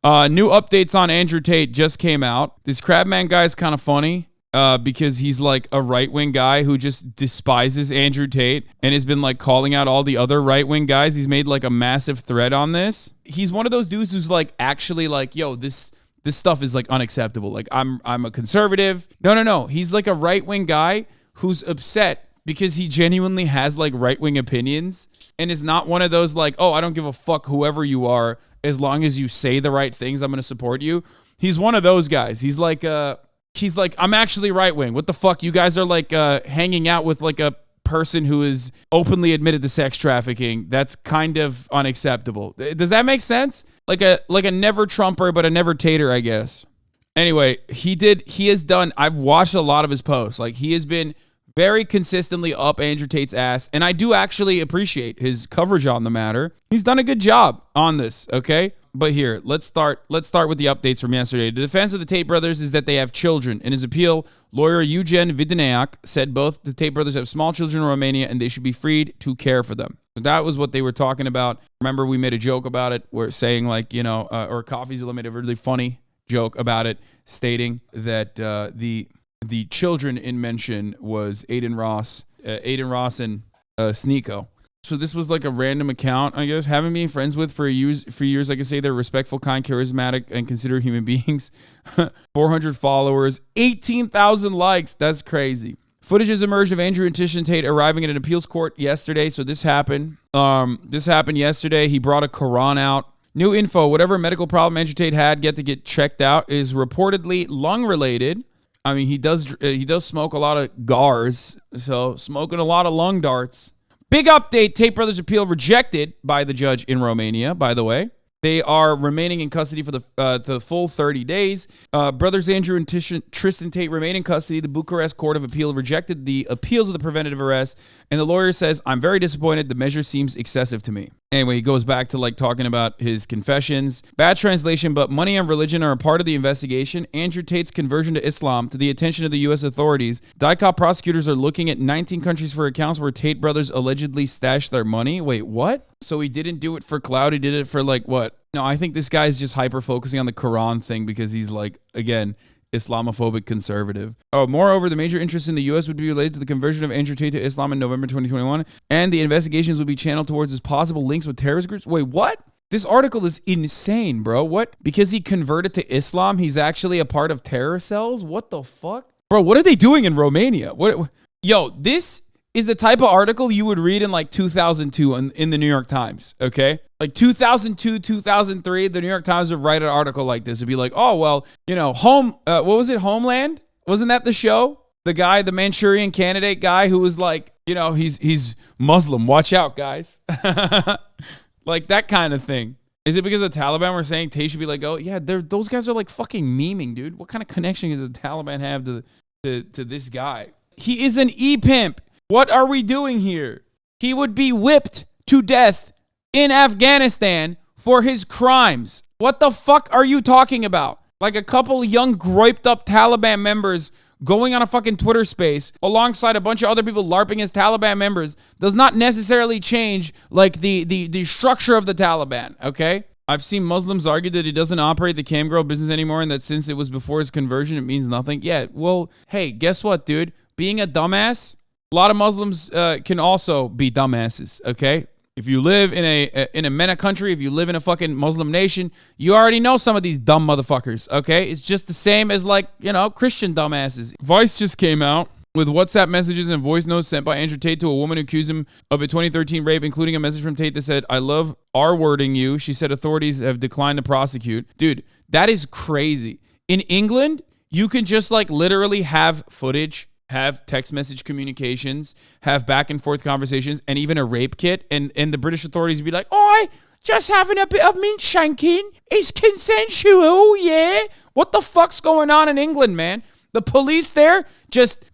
New updates on Andrew Tate just came out. This Crabman guy is kind of funny because he's like a right-wing guy who just despises Andrew Tate and has been like calling out all the other right-wing guys. He's made like a massive thread on this. He's one of those dudes who's like actually like, yo, this stuff is like unacceptable. Like I'm a conservative. No. He's like a right-wing guy who's upset because he genuinely has like right-wing opinions and is not one of those like, oh, I don't give a fuck whoever you are. As long as you say the right things, I'm going to support you. He's one of those guys. He's like, I'm actually right wing. What the fuck? You guys are like hanging out with like a person who is openly admitted to sex trafficking. That's kind of unacceptable. Does that make sense? Like a never Trumper, but a never Tater, I guess. Anyway, I've watched a lot of his posts. Like he has been very consistently up Andrew Tate's ass, and I do actually appreciate his coverage on the matter. He's done a good job on this, okay? But here, let's start with the updates from yesterday. The defense of the Tate brothers is that they have children. In his appeal, lawyer Eugen Vidineac said both the Tate brothers have small children in Romania and they should be freed to care for them. So that was what they were talking about. Remember, we made a joke about it. We're saying like, or Coffeezilla made a really funny joke about it, stating that the children in mention was Aiden Ross and Sneeko. So this was like a random account, I guess. Having been friends with for years, I can say they're respectful, kind, charismatic, and considerate human beings. 400 followers, 18,000 likes. That's crazy. Footage has emerged of Andrew and Tishan Tate arriving at an appeals court yesterday. So this happened. This happened yesterday. He brought a Quran out. New info: whatever medical problem Andrew Tate had to get checked out is reportedly lung related. I mean, he does smoke a lot of gars, so smoking a lot of lung darts. Big update, Tate brothers appeal rejected by the judge in Romania, by the way. They are remaining in custody for the full 30 days. Brothers Andrew and Tristan Tate remain in custody. The Bucharest Court of Appeal rejected the appeals of the preventive arrest, and the lawyer says, I'm very disappointed. The measure seems excessive to me. Anyway, he goes back to like talking about his confessions. Bad translation, but money and religion are a part of the investigation. Andrew Tate's conversion to Islam to the attention of the U.S. authorities. DICOP prosecutors are looking at 19 countries for accounts where Tate brothers allegedly stashed their money. Wait, what? So he didn't do it for clout. He did it for like what? No, I think this guy's just hyper-focusing on the Quran thing because he's like, again, Islamophobic conservative. Oh, moreover, the major interest in the U.S. would be related to the conversion of Andrew Tate to Islam in November 2021, and the investigations would be channeled towards his possible links with terrorist groups. Wait, what? This article is insane, bro. What? Because he converted to Islam, he's actually a part of terror cells? What the fuck? Bro, what are they doing in Romania? Yo, this is the type of article you would read in like 2002 in the New York Times, okay? Like 2002, 2003, the New York Times would write an article like this. It'd be like, oh, well, what was it, Homeland? Wasn't that the show? The guy, the Manchurian Candidate guy who was like, he's Muslim. Watch out, guys. Like that kind of thing. Is it because the Taliban were saying Tate should be like, oh, yeah, those guys are like fucking memeing, dude. What kind of connection does the Taliban have to this guy? He is an e-pimp. What are we doing here? He would be whipped to death in Afghanistan for his crimes. What the fuck are you talking about? Like a couple young griped up Taliban members going on a fucking Twitter space alongside a bunch of other people LARPing as Taliban members does not necessarily change like the structure of the Taliban, okay? I've seen Muslims argue that he doesn't operate the cam girl business anymore and that since it was before his conversion, it means nothing. Yeah, well, hey, guess what, dude? Being a dumbass, a lot of Muslims can also be dumbasses, okay? If you live in a MENA country, if you live in a fucking Muslim nation, you already know some of these dumb motherfuckers, okay? It's just the same as like, Christian dumbasses. Vice just came out with WhatsApp messages and voice notes sent by Andrew Tate to a woman who accused him of a 2013 rape, including a message from Tate that said, I love R-wording you. She said authorities have declined to prosecute. Dude, that is crazy. In England, you can just like literally have footage, have text message communications, have back and forth conversations, and even a rape kit. And the British authorities would be like, oh, just having a bit of mint shanking. It's consensual, yeah. What the fuck's going on in England, man? The police there,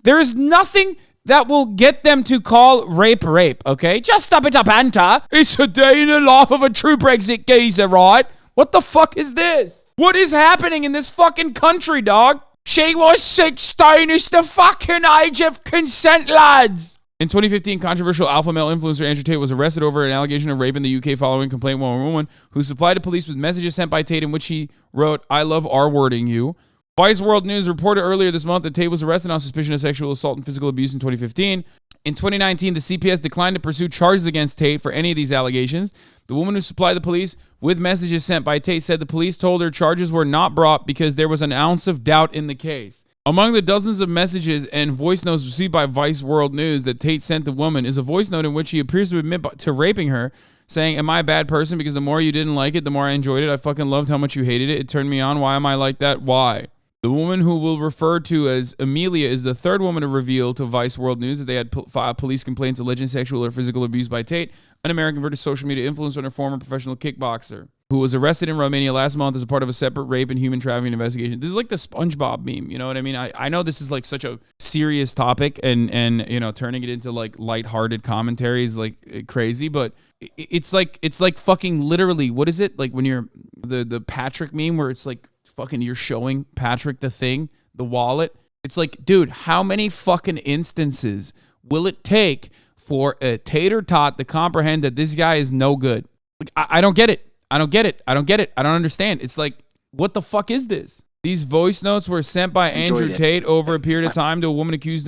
there's nothing that will get them to call rape, okay? Just a bit of banter. It's a day in the life of a true Brexit geezer, right? What the fuck is this? What is happening in this fucking country, dog? She was 16. It's the fucking age of consent, lads. In 2015, controversial alpha male influencer Andrew Tate was arrested over an allegation of rape in the UK following a complaint from a woman who supplied the police with messages sent by Tate in which he wrote, "I love R-wording you." Vice World News reported earlier this month that Tate was arrested on suspicion of sexual assault and physical abuse in 2015. In 2019, the CPS declined to pursue charges against Tate for any of these allegations. The woman who supplied the police with messages sent by Tate said the police told her charges were not brought because there was an ounce of doubt in the case. Among the dozens of messages and voice notes received by Vice World News that Tate sent the woman is a voice note in which he appears to admit to raping her, saying, "Am I a bad person? Because the more you didn't like it, the more I enjoyed it. I fucking loved how much you hated it. It turned me on. Why am I like that? Why?" The woman who we'll refer to as Amelia is the third woman to reveal to Vice World News that they had filed police complaints alleging sexual or physical abuse by Tate, an American British social media influencer and a former professional kickboxer, who was arrested in Romania last month as a part of a separate rape and human trafficking investigation. This is like the SpongeBob meme, you know what I mean? I know this is like such a serious topic and you know, turning it into like lighthearted commentary is like crazy, but it's like fucking literally, what is it? Like when you're the Patrick meme where it's like fucking you're showing Patrick the thing, the wallet. It's like, dude, how many fucking instances will it take for a tater tot to comprehend that this guy is no good? Like, I don't get it. I don't get it. I don't get it. I don't understand. It's like, what the fuck is this? These voice notes were sent by Andrew Tate over a period of time to a woman accused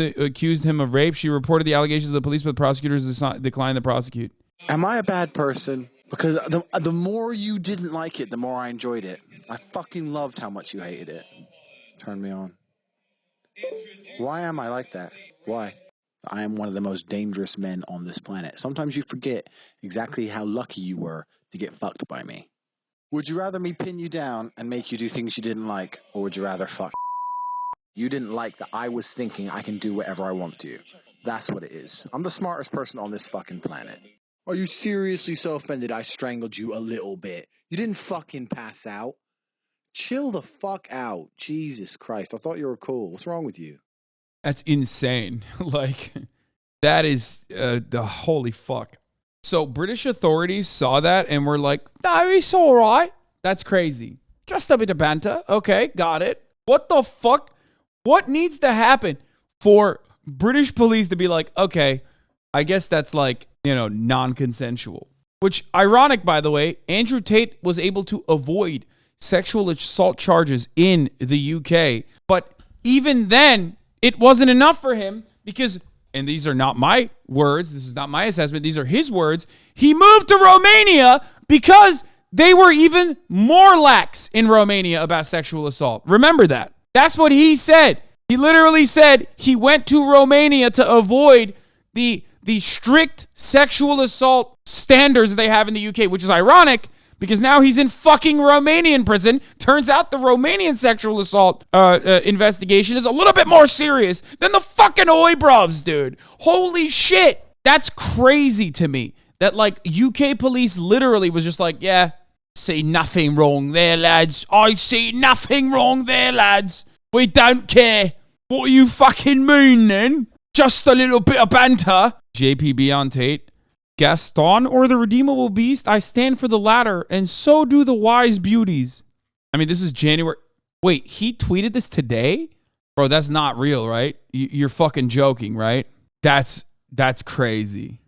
him of rape. She reported the allegations to the police, but prosecutors declined to prosecute. Am I a bad person? Because the more you didn't like it, the more I enjoyed it. I fucking loved how much you hated it. Turned me on. Why am I like that? Why? I am one of the most dangerous men on this planet. Sometimes you forget exactly how lucky you were to get fucked by me. Would you rather me pin you down and make you do things you didn't like, or would you rather fuck? You didn't like that I was thinking I can do whatever I want to. That's what it is. I'm the smartest person on this fucking planet. Are you seriously so offended I strangled you a little bit? You didn't fucking pass out. Chill the fuck out. Jesus Christ. I thought you were cool. What's wrong with you? That's insane. Like, that is the holy fuck. So British authorities saw that and were like, no, it's all right. That's crazy. Just a bit of banter. Okay, got it. What the fuck? What needs to happen for British police to be like, okay, I guess that's like, you know, non-consensual. Which, ironic, by the way, Andrew Tate was able to avoid sexual assault charges in the UK. But even then, it wasn't enough for him because, and these are not my words, this is not my assessment, these are his words, he moved to Romania because they were even more lax in Romania about sexual assault. Remember that. That's what he said. He literally said he went to Romania to avoid the strict sexual assault standards they have in the UK, which is ironic because now he's in fucking Romanian prison. Turns out the Romanian sexual assault investigation is a little bit more serious than the fucking Oibrovs, dude. Holy shit. That's crazy to me. That like UK police literally was just like, yeah, see nothing wrong there, lads. I see nothing wrong there, lads. We don't care. What do you fucking mean then? Just a little bit of banter. JPB on Tate. Gaston or the redeemable beast? I stand for the latter, and so do the wise beauties. I mean, this is January. Wait, he tweeted this today? Bro, that's not real, right? You're fucking joking, right? That's crazy.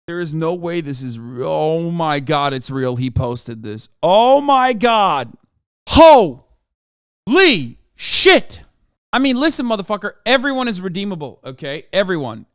There is no way this is real. Oh my God, it's real. He posted this. Oh my God. Holy shit. I mean, listen, motherfucker, everyone is redeemable, okay? Everyone.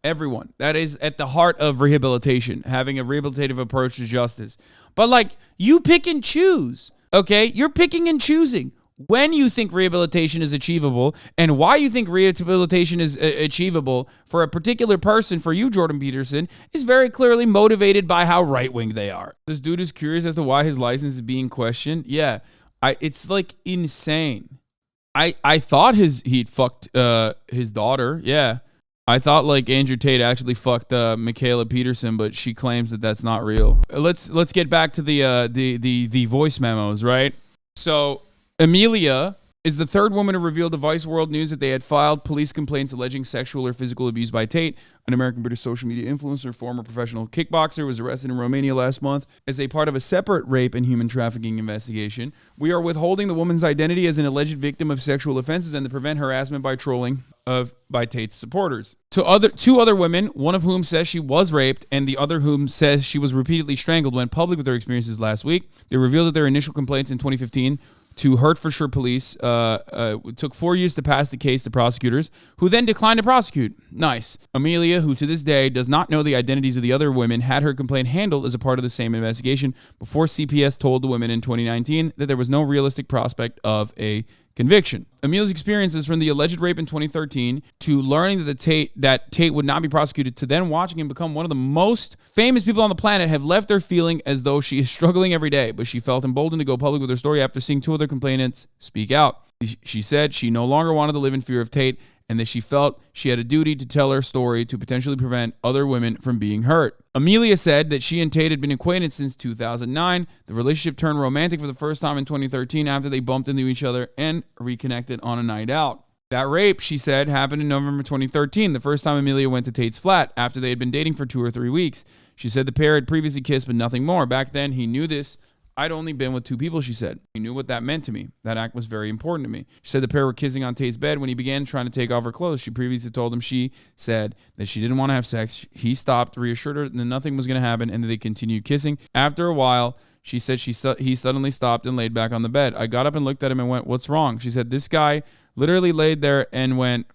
That is at the heart of rehabilitation, having a rehabilitative approach to justice. But, like, you pick and choose, okay? You're picking and choosing when you think rehabilitation is achievable and why you think rehabilitation is achievable for a particular person, for you, Jordan Peterson, is very clearly motivated by how right-wing they are. This dude is curious as to why his license is being questioned. Yeah, it's, like, insane. I thought he'd fucked his daughter. Yeah, I thought like Andrew Tate actually fucked Michaela Peterson, but she claims that that's not real. Let's get back to the voice memos, right? So Amelia is the third woman to reveal to Vice World News that they had filed police complaints alleging sexual or physical abuse by Tate, an American British social media influencer, former professional kickboxer, was arrested in Romania last month as a part of a separate rape and human trafficking investigation. We are withholding the woman's identity as an alleged victim of sexual offenses and to prevent harassment by trolling. by Tate's supporters. Two other women, one of whom says she was raped and the other whom says she was repeatedly strangled, went public with their experiences last week. They revealed that their initial complaints in 2015 to Hertfordshire police took 4 years to pass the case to prosecutors, who then declined to prosecute. Nice. Amelia, who to this day does not know the identities of the other women, had her complaint handled as a part of the same investigation before CPS told the women in 2019 that there was no realistic prospect of a conviction. Amelia's experiences from the alleged rape in 2013 to learning that Tate would not be prosecuted to then watching him become one of the most famous people on the planet have left her feeling as though she is struggling every day, but she felt emboldened to go public with her story after seeing 2 other complainants speak out. She said she no longer wanted to live in fear of Tate and that she felt she had a duty to tell her story to potentially prevent other women from being hurt. Amelia said that she and Tate had been acquainted since 2009. The relationship turned romantic for the first time in 2013 after they bumped into each other and reconnected on a night out. That rape, she said, happened in November 2013, the first time Amelia went to Tate's flat after they had been dating for 2 or 3 weeks. She said the pair had previously kissed, but nothing more. Back then, he knew this. I'd only been with 2 people, she said. He knew what that meant to me. That act was very important to me. She said the pair were kissing on Tate's bed when he began trying to take off her clothes. She previously told him she said that she didn't want to have sex. He stopped, reassured her that nothing was going to happen, and that they continued kissing. After a while, she said he suddenly stopped and laid back on the bed. I got up and looked at him and went, "What's wrong?" She said this guy literally laid there and went,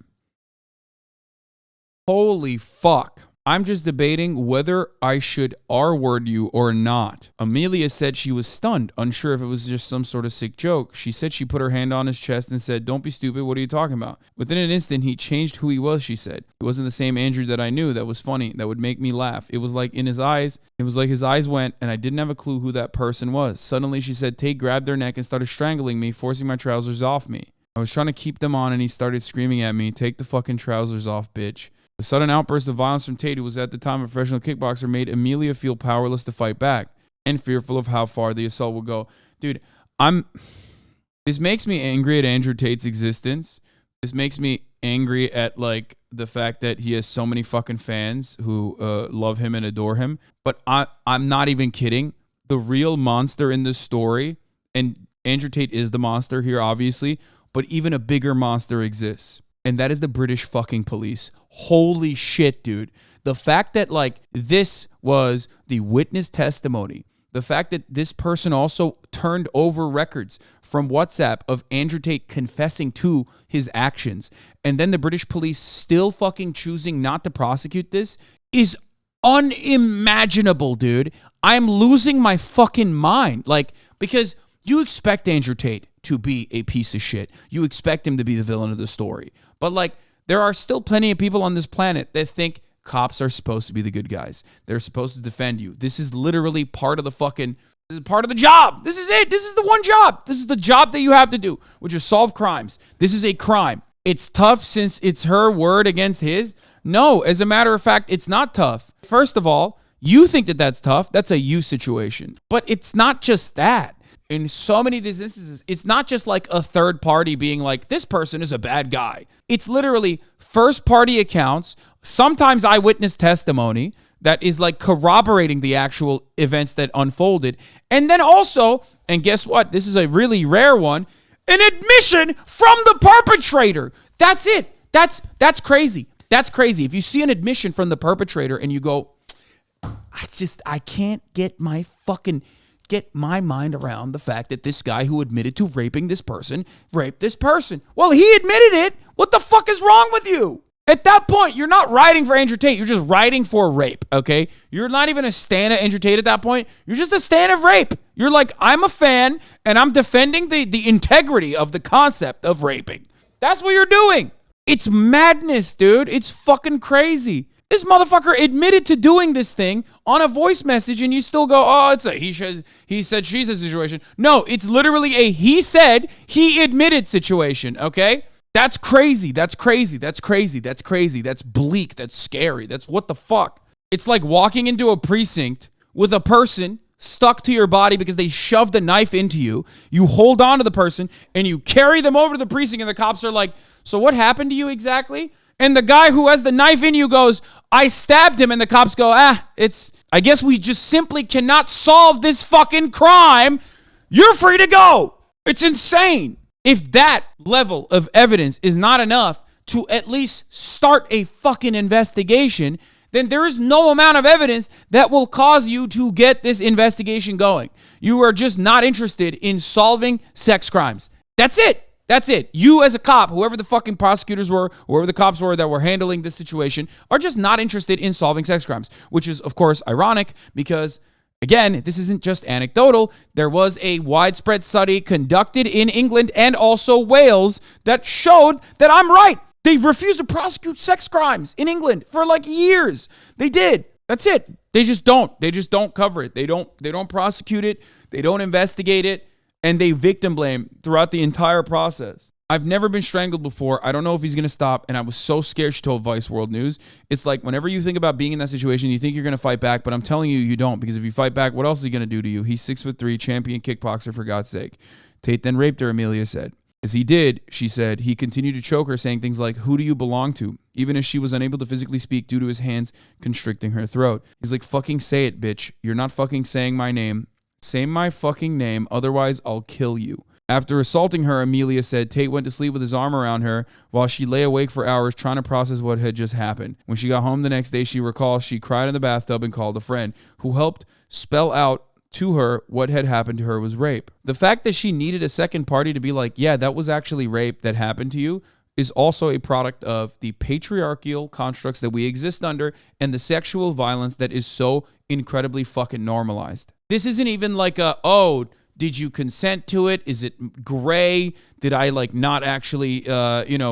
"Holy fuck. I'm just debating whether I should R-word you or not." Amelia said she was stunned, unsure if it was just some sort of sick joke. She said she put her hand on his chest and said, "Don't be stupid, what are you talking about?" Within an instant, he changed who he was, she said. It wasn't the same Andrew that I knew that was funny, that would make me laugh. It was like his eyes went, and I didn't have a clue who that person was. Suddenly, she said, Tate grabbed their neck and started strangling me, forcing my trousers off me. I was trying to keep them on, and he started screaming at me, "Take the fucking trousers off, bitch." The sudden outburst of violence from Tate, who was at the time a professional kickboxer, made Amelia feel powerless to fight back and fearful of how far the assault would go. Dude, this makes me angry at Andrew Tate's existence. This makes me angry at like the fact that he has so many fucking fans who love him and adore him. But I'm not even kidding. The real monster in this story, and Andrew Tate is the monster here, obviously, but even a bigger monster exists. And that is the British fucking police. Holy shit, dude. The fact that, like, this was the witness testimony, the fact that this person also turned over records from WhatsApp of Andrew Tate confessing to his actions, and then the British police still fucking choosing not to prosecute this is unimaginable, dude. I'm losing my fucking mind. Like, because you expect Andrew Tate to be a piece of shit. You expect him to be the villain of the story. But, like, there are still plenty of people on this planet that think cops are supposed to be the good guys. They're supposed to defend you. This is literally part of the job. This is it. This is the one job. This is the job that you have to do, which is solve crimes. This is a crime. It's tough since it's her word against his. No, as a matter of fact, it's not tough. First of all, you think that that's tough. That's a you situation. But it's not just that. In so many of these instances, it's not just like a third party being like, this person is a bad guy. It's literally first party accounts, sometimes eyewitness testimony that is like corroborating the actual events that unfolded. And then also, and guess what? This is a really rare one, an admission from the perpetrator. That's it. That's crazy. That's crazy. If you see an admission from the perpetrator and you go, I can't get my mind around the fact that this guy who admitted to raping this person raped this person. Well, he admitted it. What the fuck is wrong with you? At that point, you're not riding for Andrew Tate. You're just riding for rape, okay? You're not even a stan of Andrew Tate at that point. You're just a stan of rape. You're like, I'm a fan, and I'm defending the integrity of the concept of raping. That's what you're doing. It's madness, dude. It's fucking crazy. This motherfucker admitted to doing this thing on a voice message, and you still go, oh, it's a he said, she said situation. No, it's literally a he said, he admitted situation, okay? That's crazy. That's crazy. That's crazy. That's crazy. That's bleak. That's scary. That's what the fuck. It's like walking into a precinct with a person stuck to your body because they shoved a knife into you. You hold on to the person, and you carry them over to the precinct, and the cops are like, so what happened to you exactly? And the guy who has the knife in you goes, I stabbed him. And the cops go, I guess we just simply cannot solve this fucking crime. You're free to go. It's insane. If that level of evidence is not enough to at least start a fucking investigation, then there is no amount of evidence that will cause you to get this investigation going. You are just not interested in solving sex crimes. That's it. That's it. You as a cop, whoever the fucking prosecutors were, whoever the cops were that were handling this situation, are just not interested in solving sex crimes, which is, of course, ironic because, again, this isn't just anecdotal. There was a widespread study conducted in England and also Wales that showed that I'm right. They refused to prosecute sex crimes in England for like years. They did. That's it. They just don't. They just don't cover it. They don't prosecute it. They don't investigate it. And they victim blame throughout the entire process. I've never been strangled before. I don't know if he's going to stop. And I was so scared she told Vice World News. It's like whenever you think about being in that situation, you think you're going to fight back. But I'm telling you, you don't. Because if you fight back, what else is he going to do to you? He's 6'3", champion kickboxer, for God's sake. Tate then raped her, Amelia said. As he did, she said, he continued to choke her, saying things like, who do you belong to? Even if she was unable to physically speak due to his hands constricting her throat. He's like, fucking say it, bitch. You're not fucking saying my name. Say my fucking name, otherwise I'll kill you. After assaulting her, Amelia said Tate went to sleep with his arm around her while she lay awake for hours trying to process what had just happened. When she got home the next day, she recalls she cried in the bathtub and called a friend who helped spell out to her what had happened to her was rape. The fact that she needed a second party to be like, yeah, that was actually rape that happened to you is also a product of the patriarchal constructs that we exist under and the sexual violence that is so incredibly fucking normalized. This isn't even like a, oh, did you consent to it? Is it gray? Did I like not actually,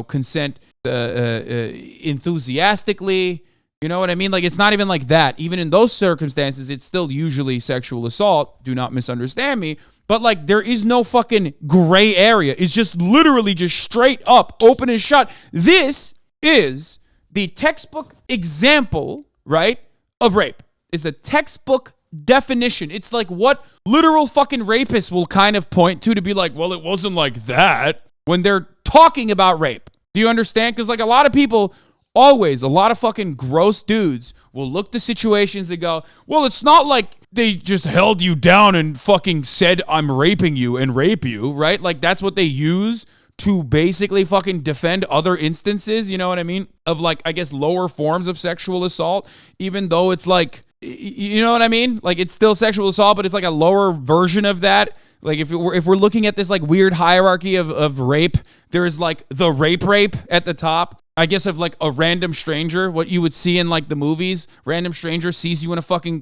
consent enthusiastically? You know what I mean? Like, it's not even like that. Even in those circumstances, it's still usually sexual assault. Do not misunderstand me. But, like, there is no fucking gray area. It's just literally just straight up, open and shut. This is the textbook example, right, of rape. It's a textbook definition. It's like what literal fucking rapists will kind of point to be like, well, it wasn't like that when they're talking about rape. Do you understand? Because, like, a lot of people... Always, a lot of fucking gross dudes will look to situations and go, well, it's not like they just held you down and fucking said, I'm raping you and rape you, right? Like, that's what they use to basically fucking defend other instances, you know what I mean? Of, like, I guess, lower forms of sexual assault, even though it's like, you know what I mean? Like, it's still sexual assault, but it's like a lower version of that. Like, if we're looking at this, like, weird hierarchy of rape, there's, like, the rape at the top. I guess of like a random stranger, what you would see in like the movies, random stranger sees you in a fucking,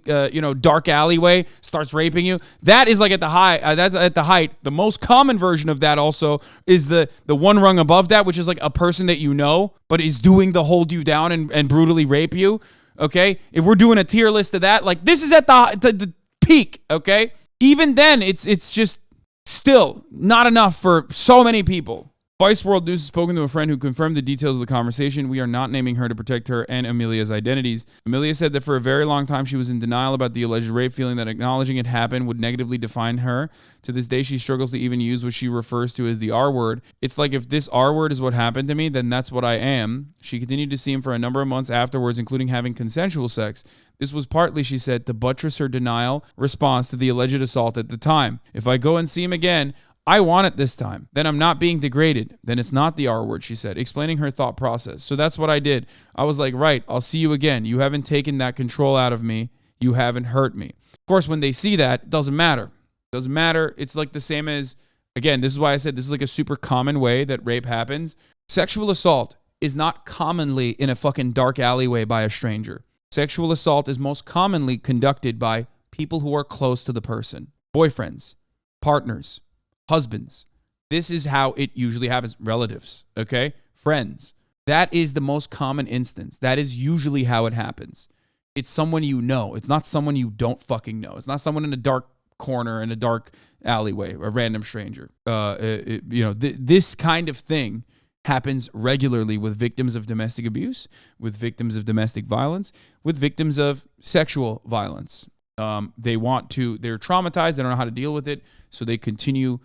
dark alleyway, starts raping you. That is like at the high, that's at the height. The most common version of that also is the one rung above that, which is like a person that you know, but is doing the hold you down and brutally rape you. Okay. If we're doing a tier list of that, like this is at the peak. Okay. Even then it's just still not enough for so many people. Vice World News has spoken to a friend who confirmed the details of the conversation. We are not naming her to protect her and Amelia's identities. Amelia said that for a very long time she was in denial about the alleged rape, feeling that acknowledging it happened would negatively define her. To this day, she struggles to even use what she refers to as the R word. It's like, if this R word is what happened to me, then that's what I am. She continued to see him for a number of months afterwards, including having consensual sex. This was partly, she said, to buttress her denial response to the alleged assault at the time. If I go and see him again, I want it this time. Then I'm not being degraded. Then it's not the R word, she said, explaining her thought process. So that's what I did. I was like, right, I'll see you again. You haven't taken that control out of me. You haven't hurt me. Of course, when they see that, it doesn't matter. It doesn't matter. It's like the same as, again, this is why I said this is like a super common way that rape happens. Sexual assault is not commonly in a fucking dark alleyway by a stranger. Sexual assault is most commonly conducted by people who are close to the person. Boyfriends, partners, husbands. This is how it usually happens. Relatives, okay? Friends. That is the most common instance. That is usually how it happens. It's someone you know. It's not someone you don't fucking know. It's not someone in a dark corner in a dark alleyway, a random stranger. This kind of thing happens regularly with victims of domestic abuse, with victims of domestic violence, with victims of sexual violence. They're traumatized. They don't know how to deal with it. So they continue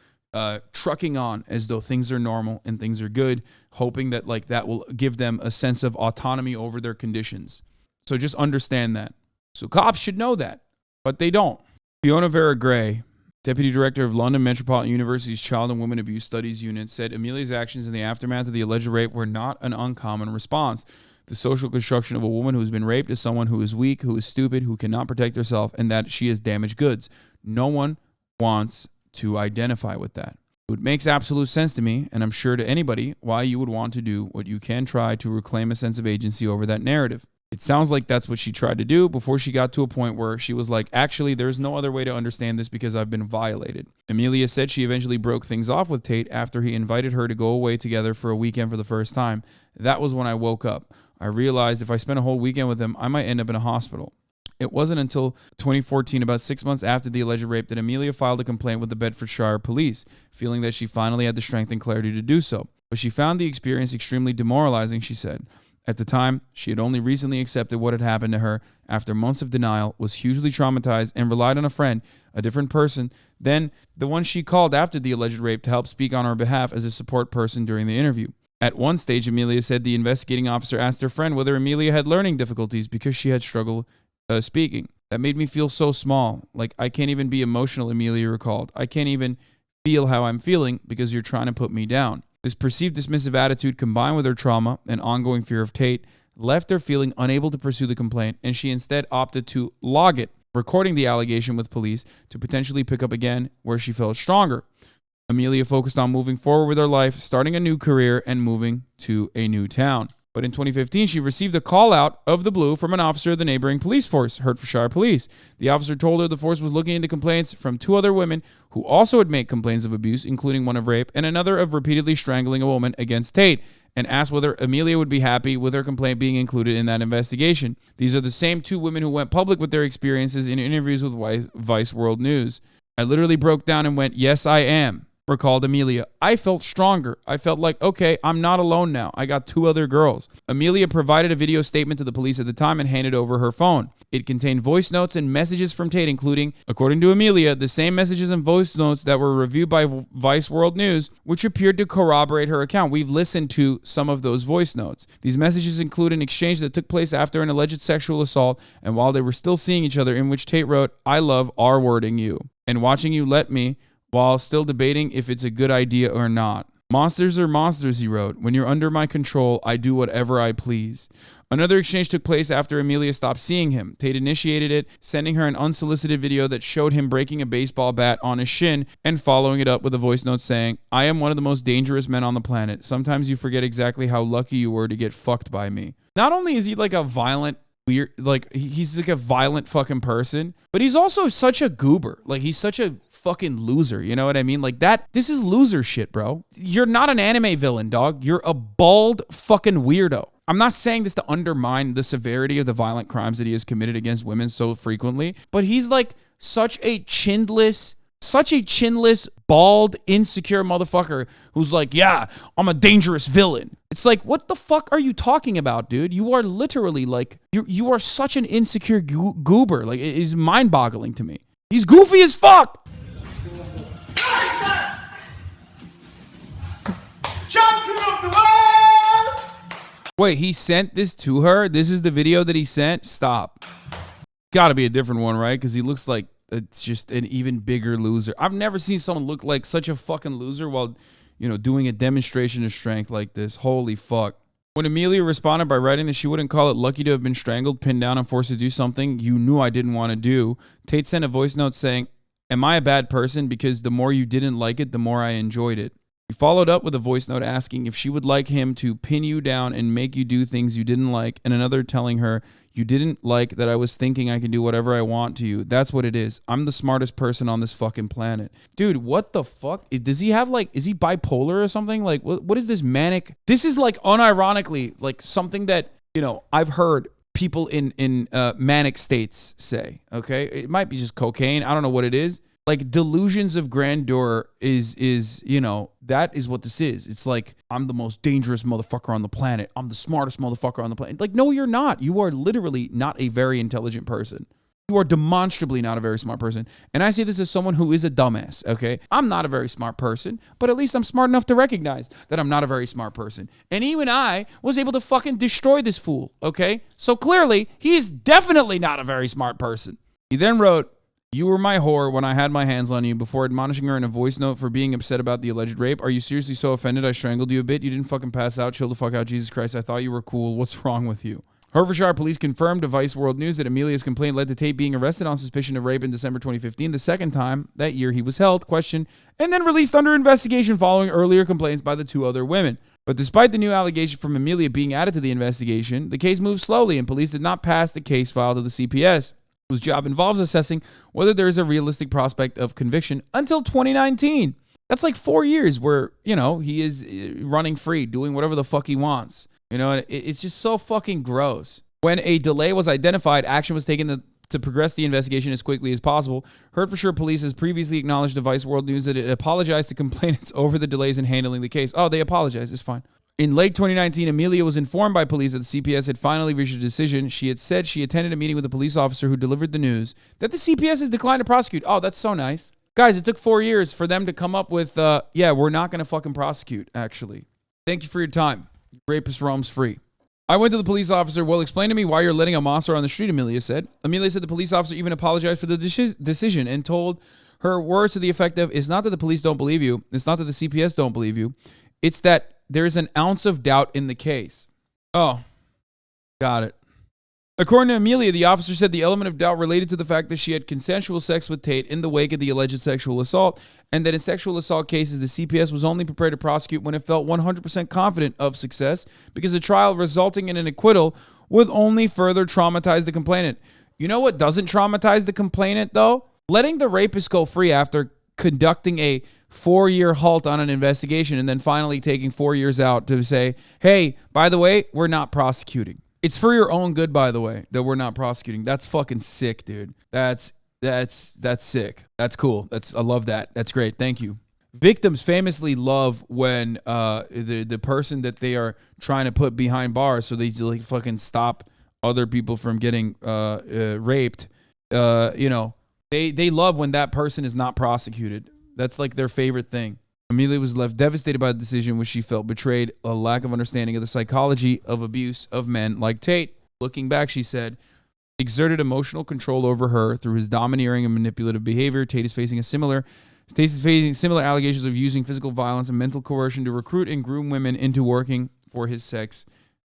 trucking on as though things are normal and things are good, hoping that like that will give them a sense of autonomy over their conditions. So just understand that. So cops should know that, but they don't. Fiona Vera Gray Deputy Director of London Metropolitan University's Child and Women Abuse Studies Unit said Amelia's actions in the aftermath of the alleged rape were not an uncommon response. The social construction of a woman who has been raped is someone who is weak, who is stupid, who cannot protect herself, and that she is damaged goods. No one wants to identify with that. It makes absolute sense to me, and I'm sure to anybody, why you would want to do what you can try to reclaim a sense of agency over that narrative. It sounds like that's what she tried to do before she got to a point where she was like, actually, there's no other way to understand this because I've been violated. Amelia said she eventually broke things off with Tate after he invited her to go away together for a weekend for the first time. That was when I woke up. I realized if I spent a whole weekend with him, I might end up in a hospital. It wasn't until 2014, about 6 months after the alleged rape, that Amelia filed a complaint with the Bedfordshire police, feeling that she finally had the strength and clarity to do so. But she found the experience extremely demoralizing, she said. At the time, she had only recently accepted what had happened to her after months of denial, was hugely traumatized, and relied on a friend, a different person, than the one she called after the alleged rape to help speak on her behalf as a support person during the interview. At one stage, Amelia said the investigating officer asked her friend whether Amelia had learning difficulties because she had struggled speaking. That made me feel so small. Like, I can't even be emotional, Amelia recalled. I can't even feel how I'm feeling because you're trying to put me down. This perceived dismissive attitude, combined with her trauma and ongoing fear of Tate, left her feeling unable to pursue the complaint, and she instead opted to log it, recording the allegation with police to potentially pick up again where she felt stronger. Amelia focused on moving forward with her life, starting a new career, and moving to a new town. But in 2015, she received a call out of the blue from an officer of the neighboring police force, Hertfordshire Police. The officer told her the force was looking into complaints from two other women who also had made complaints of abuse, including one of rape and another of repeatedly strangling a woman, against Tate, and asked whether Amelia would be happy with her complaint being included in that investigation. These are the same two women who went public with their experiences in interviews with Vice World News. I literally broke down and went, "Yes, I am," recalled Amelia. I felt stronger. I felt like, okay, I'm not alone now. I got two other girls. Amelia provided a video statement to the police at the time and handed over her phone. It contained voice notes and messages from Tate, including, according to Amelia, the same messages and voice notes that were reviewed by Vice World News, which appeared to corroborate her account. We've listened to some of those voice notes. These messages include an exchange that took place after an alleged sexual assault and while they were still seeing each other, in which Tate wrote, "I love R-wording you and watching you let me," while still debating if it's a good idea or not. "Monsters are monsters," he wrote. "When you're under my control, I do whatever I please." Another exchange took place after Amelia stopped seeing him. Tate initiated it, sending her an unsolicited video that showed him breaking a baseball bat on his shin and following it up with a voice note saying, "I am one of the most dangerous men on the planet. Sometimes you forget exactly how lucky you were to get fucked by me." Not only is he like a violent, weird, like he's like a violent fucking person, but he's also such a goober. Like, he's such a fucking loser, you know what I mean? Like, this is loser shit, bro. You're not an anime villain, dog. You're a bald fucking weirdo. I'm not saying this to undermine the severity of the violent crimes that he has committed against women so frequently, but he's like such a chinless, bald, insecure motherfucker who's like, yeah, I'm a dangerous villain. It's like, what the fuck are you talking about, dude? You are literally like, you are such an insecure goober. Like, it is mind-boggling to me. He's goofy as fuck. Champion of the world! Wait, he sent this to her? This is the video that he sent? Stop. Gotta be a different one, right? Because he looks like it's just an even bigger loser. I've never seen someone look like such a fucking loser while, you know, doing a demonstration of strength like this. Holy fuck. When Amelia responded by writing that she wouldn't call it lucky to have been strangled, pinned down, and forced to do something you knew I didn't want to do, Tate sent a voice note saying, "Am I a bad person? Because the more you didn't like it, the more I enjoyed it." He followed up with a voice note asking if she would like him to pin you down and make you do things you didn't like, and another telling her, "You didn't like that I was thinking I can do whatever I want to you. That's what it is. I'm the smartest person on this fucking planet." Dude, what the fuck? Does he have like, is he bipolar or something? Like, what is this manic? This is like unironically like something that, you know, I've heard people in manic states say, okay? It might be just cocaine. I don't know what it is. Like, delusions of grandeur is, you know, that is what this is. It's like, I'm the most dangerous motherfucker on the planet. I'm the smartest motherfucker on the planet. Like, no, you're not. You are literally not a very intelligent person. You are demonstrably not a very smart person. And I say this as someone who is a dumbass, okay? I'm not a very smart person, but at least I'm smart enough to recognize that I'm not a very smart person. And even I was able to fucking destroy this fool, okay? So clearly, he is definitely not a very smart person. He then wrote, You were my whore when I had my hands on you, before admonishing her in a voice note for being upset about the alleged rape. Are you seriously so offended I strangled you a bit? You didn't fucking pass out. Chill the fuck out. Jesus Christ, I thought you were cool. What's wrong with you? Hertfordshire police confirmed to Vice World News that Amelia's complaint led to Tate being arrested on suspicion of rape in December 2015, the second time that year he was held, questioned, and then released under investigation following earlier complaints by the two other women. But despite the new allegation from Amelia being added to the investigation, the case moved slowly and police did not pass the case file to the CPS, whose job involves assessing whether there is a realistic prospect of conviction, until 2019. That's like 4 years where, he is running free, doing whatever the fuck he wants. It's just so fucking gross. When a delay was identified, action was taken to progress the investigation as quickly as possible. Hertfordshire Police has previously acknowledged to Vice World News that it apologized to complainants over the delays in handling the case. Oh, they apologized. It's fine. In late 2019, Amelia was informed by police that the CPS had finally reached a decision. She had said she attended a meeting with a police officer who delivered the news that the CPS has declined to prosecute. Oh, that's so nice. Guys, it took 4 years for them to come up with, we're not going to fucking prosecute, actually. Thank you for your time. Rapist roams free. I went to the police officer. Well, explain to me why you're letting a monster on the street, Amelia said. Amelia said the police officer even apologized for the decision and told her words to the effect of, it's not that the police don't believe you. It's not that the CPS don't believe you. It's that there's an ounce of doubt in the case. Oh, got it. According to Amelia, the officer said the element of doubt related to the fact that she had consensual sex with Tate in the wake of the alleged sexual assault, and that in sexual assault cases, the CPS was only prepared to prosecute when it felt 100% confident of success, because a trial resulting in an acquittal would only further traumatize the complainant. You know what doesn't traumatize the complainant, though? Letting the rapist go free after conducting a 4-year halt on an investigation and then finally taking 4 years out to say, hey, by the way, we're not prosecuting. It's for your own good, by the way, that we're not prosecuting. That's fucking sick, dude. That's sick. That's cool. I love that. That's great. Thank you. Victims famously love when the person that they are trying to put behind bars, so they like fucking stop other people from getting raped. They love when that person is not prosecuted. That's like their favorite thing. Amelia was left devastated by the decision, which she felt betrayed a lack of understanding of the psychology of abuse of men like Tate. Looking back, she said, exerted emotional control over her through his domineering and manipulative behavior. Tate is facing similar allegations of using physical violence and mental coercion to recruit and groom women into working for his sex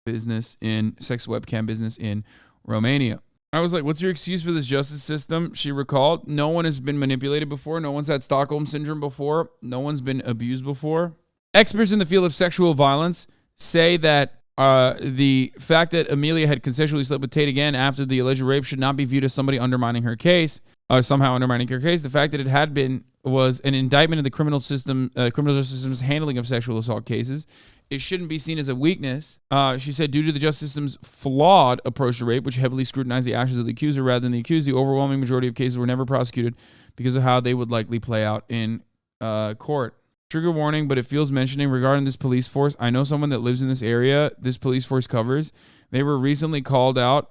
webcam business in Romania. I was like, what's your excuse for this justice system? She recalled, no one has been manipulated before. No one's had Stockholm Syndrome before. No one's been abused before. Experts in the field of sexual violence say that the fact that Amelia had consensually slept with Tate again after the alleged rape should not be viewed as somebody undermining her case, somehow undermining her case. The fact that it had been was an indictment of the criminal justice system's handling of sexual assault cases. It shouldn't be seen as a weakness. She said, due to the justice system's flawed approach to rape, which heavily scrutinized the actions of the accuser rather than the accused, the overwhelming majority of cases were never prosecuted because of how they would likely play out in court. Trigger warning, but it feels mentioning regarding this police force. I know someone that lives in this area this police force covers. They were recently called about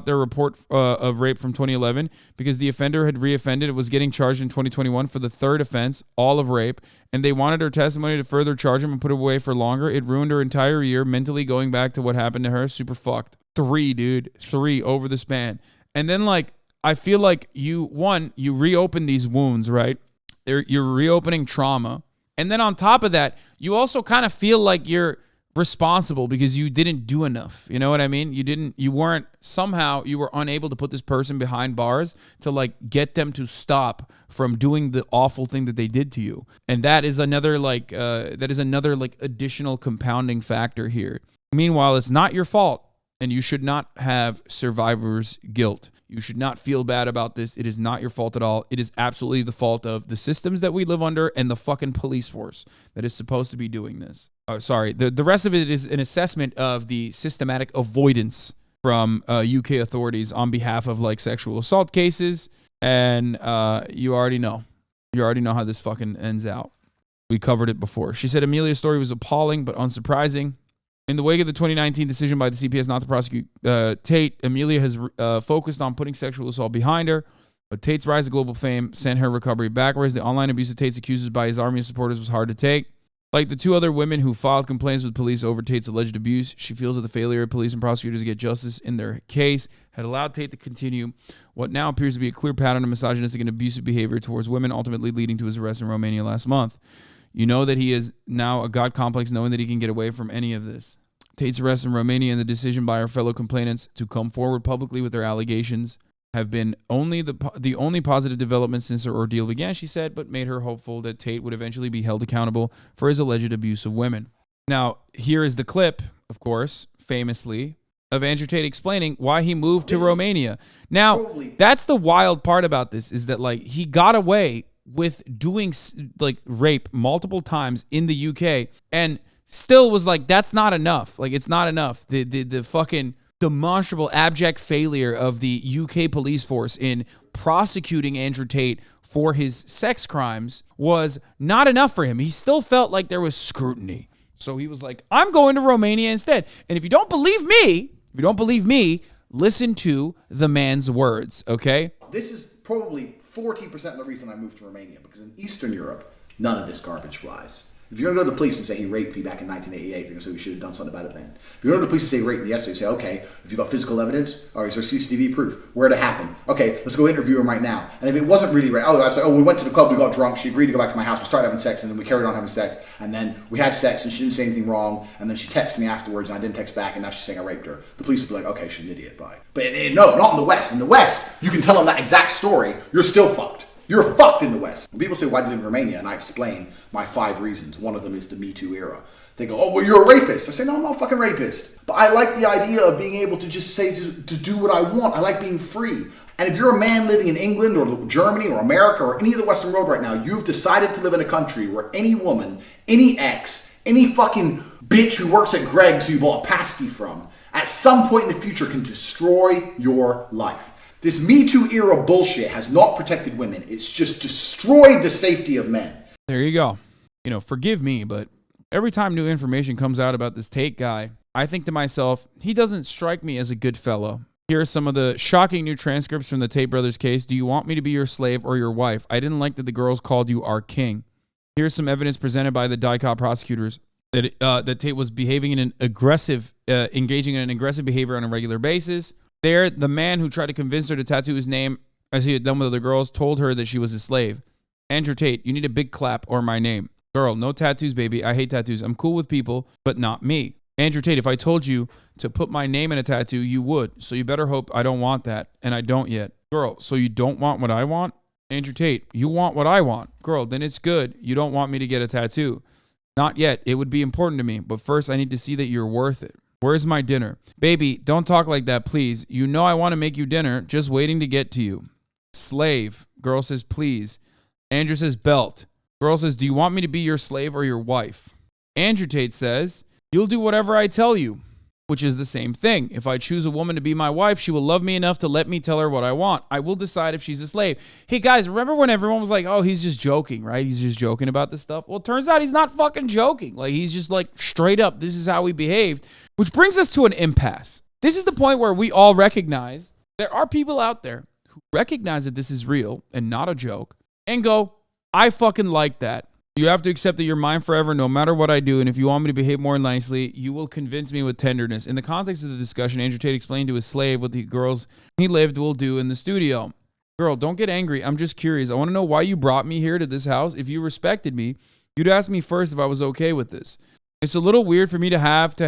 their report of rape from 2011 because the offender had reoffended. It was getting charged in 2021 for the third offense, all of rape, and they wanted her testimony to further charge him and put it away for longer. It ruined her entire year mentally going back to what happened to her. Super fucked. 3 over the span. And then I feel like you reopen these wounds, right? You're reopening trauma. And then on top of that, you also kind of feel like you're responsible because you didn't do enough. You know what I mean? You were unable to put this person behind bars to get them to stop from doing the awful thing that they did to you. And that is another additional compounding factor here. Meanwhile, it's not your fault and you should not have survivor's guilt. You should not feel bad about this. It is not your fault at all. It is absolutely the fault of the systems that we live under and the fucking police force that is supposed to be doing this. The rest of it is an assessment of the systematic avoidance from UK authorities on behalf of sexual assault cases. And you already know. You already know how this fucking ends out. We covered it before. She said Amelia's story was appalling but unsurprising. In the wake of the 2019 decision by the CPS not to prosecute Tate, Amelia has focused on putting sexual assault behind her. But Tate's rise to global fame sent her recovery backwards. The online abuse of Tate's accusers by his army of supporters was hard to take. Like the two other women who filed complaints with police over Tate's alleged abuse, she feels that the failure of police and prosecutors to get justice in their case had allowed Tate to continue what now appears to be a clear pattern of misogynistic and abusive behavior towards women, ultimately leading to his arrest in Romania last month. You know that he is now a God complex, knowing that he can get away from any of this. Tate's arrest in Romania and the decision by her fellow complainants to come forward publicly with their allegations have been the only positive development since her ordeal began, she said, but made her hopeful that Tate would eventually be held accountable for his alleged abuse of women. Now, here is the clip, of course, famously, of Andrew Tate explaining why he moved to Romania. Now, that's the wild part about this, is that like he got away with doing like rape multiple times in the UK and still was like, that's not enough. Like, it's not enough. The fucking demonstrable abject failure of the UK police force in prosecuting Andrew Tate for his sex crimes was not enough for him. He still felt like there was scrutiny. So he was like, I'm going to Romania instead. And if you don't believe me, listen to the man's words, okay? This is probably 40% of the reason I moved to Romania, because in Eastern Europe, none of this garbage flies. If you're going to go to the police and say he raped me back in 1988, they're going to say we should have done something about it then. If you go to the police and say he raped me yesterday, say, okay, if you got physical evidence, or is there CCTV proof? Where'd it happen? Okay, let's go interview him right now. And if it wasn't really rape, I'd say, we went to the club, we got drunk, she agreed to go back to my house, we started having sex, and then we carried on having sex, and then we had sex, and she didn't say anything wrong, and then she texted me afterwards, and I didn't text back, and now she's saying I raped her. The police would be like, okay, she's an idiot, bye. But no, not in the West. In the West, you can tell them that exact story, you're still fucked. You're fucked in the West. When people say, why did you live in Romania? And I explain my 5 reasons. One of them is the Me Too era. They go, oh, well, you're a rapist. I say, no, I'm not a fucking rapist. But I like the idea of being able to just say, to do what I want. I like being free. And if you're a man living in England or Germany or America or any of the Western world right now, you've decided to live in a country where any woman, any ex, any fucking bitch who works at Greg's who you bought a pasty from, at some point in the future can destroy your life. This Me Too era bullshit has not protected women. It's just destroyed the safety of men. There you go. You know, forgive me, but every time new information comes out about this Tate guy, I think to myself, he doesn't strike me as a good fellow. Here are some of the shocking new transcripts from the Tate brothers case. Do you want me to be your slave or your wife? I didn't like that the girls called you our king. Here's some evidence presented by the DICOT prosecutors that Tate was behaving in an aggressive, engaging in an aggressive behavior on a regular basis. There, the man who tried to convince her to tattoo his name, as he had done with other girls, told her that she was a slave. Andrew Tate, you need a big clap or my name. Girl, no tattoos, baby. I hate tattoos. I'm cool with people, but not me. Andrew Tate, if I told you to put my name in a tattoo, you would. So you better hope I don't want that, and I don't yet. Girl, so you don't want what I want? Andrew Tate, you want what I want. Girl, then it's good. You don't want me to get a tattoo. Not yet. It would be important to me, but first I need to see that you're worth it. Where's my dinner? Baby, don't talk like that, please. You know I want to make you dinner, just waiting to get to you. Slave. Girl says, please. Andrew says, belt. Girl says, do you want me to be your slave or your wife? Andrew Tate says, you'll do whatever I tell you, which is the same thing. If I choose a woman to be my wife, she will love me enough to let me tell her what I want. I will decide if she's a slave. Hey, guys, remember when everyone was like, oh, he's just joking, right? He's just joking about this stuff. Well, it turns out he's not fucking joking. Like, he's just like straight up, this is how he behaved. Which brings us to an impasse. This is the point where we all recognize there are people out there who recognize that this is real and not a joke and go, I fucking like that. You have to accept that you're mine forever no matter what I do, and if you want me to behave more nicely, you will convince me with tenderness. In the context of the discussion, Andrew Tate explained to his slave what the girls he lived will do in the studio. Girl, don't get angry. I'm just curious. I want to know why you brought me here to this house. If you respected me, you'd ask me first if I was okay with this. It's a little weird for me to have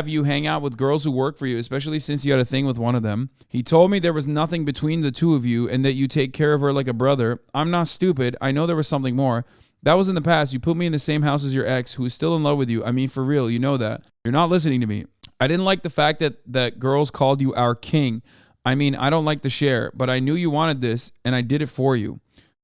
you hang out with girls who work for you, especially since you had a thing with one of them. He told me there was nothing between the two of you and that you take care of her like a brother. I'm not stupid. I know there was something more. That was in the past. You put me in the same house as your ex, who is still in love with you. I mean, for real, you know that. You're not listening to me. I didn't like the fact that girls called you our king. I mean, I don't like to share, but I knew you wanted this, and I did it for you.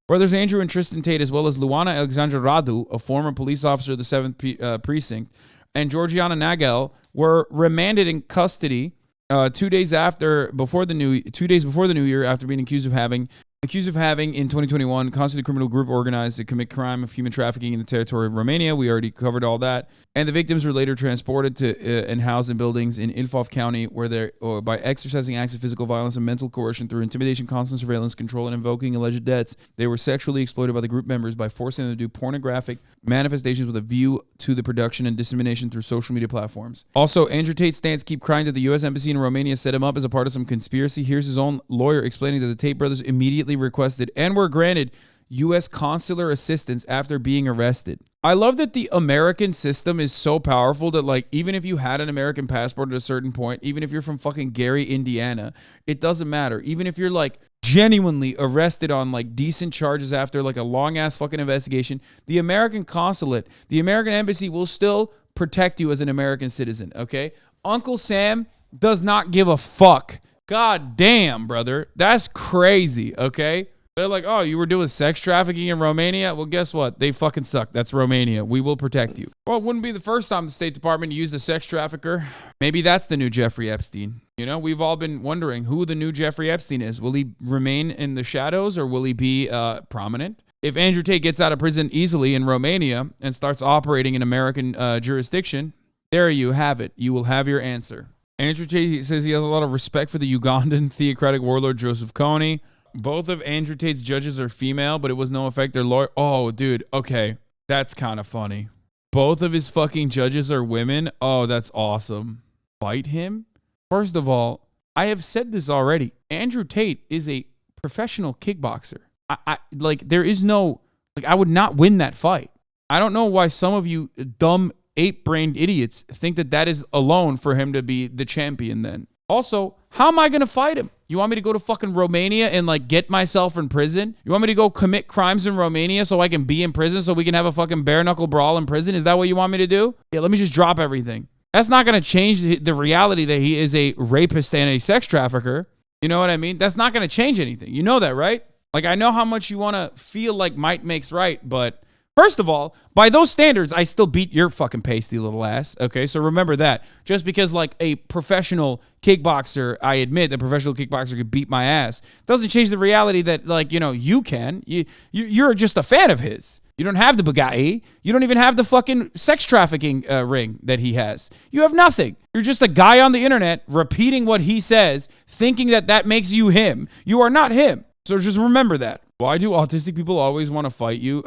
Brothers Andrew and Tristan Tate, as well as Luana Alexandra Radu, a former police officer of the 7th Precinct, and Georgiana Nagel were remanded in custody 2 days before the new year after being accused of having accused of having, in 2021, constituted a criminal group organized to commit crime of human trafficking in the territory of Romania. We already covered all that. And the victims were later transported to and housed in buildings in Ilfov County, where by exercising acts of physical violence and mental coercion through intimidation, constant surveillance, control, and invoking alleged debts, they were sexually exploited by the group members by forcing them to do pornographic manifestations with a view to the production and dissemination through social media platforms. Also, Andrew Tate's stance keep crying that the U.S. Embassy in Romania set him up as a part of some conspiracy. Here's his own lawyer explaining that the Tate brothers immediately requested and were granted U.S. consular assistance after being arrested. I love that the American system is so powerful that, like, even if you had an American passport at a certain point, even if you're from fucking Gary, Indiana, it doesn't matter. Even if you're, like, genuinely arrested on, like, decent charges after, like, a long-ass fucking investigation, the American consulate, the American embassy will still protect you as an American citizen, okay? Uncle Sam does not give a fuck. God damn, brother. That's crazy, okay? They're like, oh, you were doing sex trafficking in Romania? Well, guess what? They fucking suck. That's Romania. We will protect you. Well, it wouldn't be the first time the State Department used a sex trafficker. Maybe that's the new Jeffrey Epstein. You know, we've all been wondering who the new Jeffrey Epstein is. Will he remain in the shadows or will he be prominent? If Andrew Tate gets out of prison easily in Romania and starts operating in American jurisdiction, there you have it. You will have your answer. Andrew Tate says he has a lot of respect for the Ugandan theocratic warlord Joseph Kony. Both of Andrew Tate's judges are female, but it was no effect. Their lawyer. Oh, dude. Okay. That's kind of funny. Both of his fucking judges are women. Oh, that's awesome. Fight him? First of all, I have said this already. Andrew Tate is a professional kickboxer. I like, there is no, like, I would not win that fight. I don't know why some of you dumb ape-brained idiots think that that is alone for him to be the champion then. Also, how am I going to fight him? You want me to go to fucking Romania and, like, get myself in prison? You want me to go commit crimes in Romania so I can be in prison so we can have a fucking bare-knuckle brawl in prison? Is that what you want me to do? Yeah, let me just drop everything. That's not going to change the reality that he is a rapist and a sex trafficker. You know what I mean? That's not going to change anything. You know that, right? Like, I know how much you want to feel like might makes right, but first of all, by those standards, I still beat your fucking pasty little ass, okay? So remember that. Just because, like, a professional kickboxer, I admit that professional kickboxer could beat my ass, doesn't change the reality that, like, you know, you can. You're just a fan of his. You don't have the Bugatti. You don't even have the fucking sex trafficking ring that he has. You have nothing. You're just a guy on the internet repeating what he says, thinking that that makes you him. You are not him. So just remember that. Why do autistic people always want to fight you?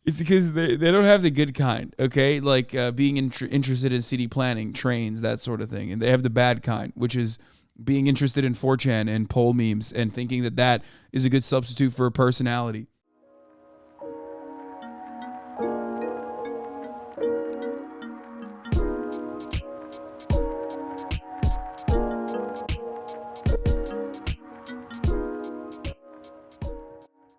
It's because they don't have the good kind, okay? Like being interested in city planning, trains, that sort of thing. And they have the bad kind, which is being interested in 4chan and poll memes and thinking that that is a good substitute for a personality.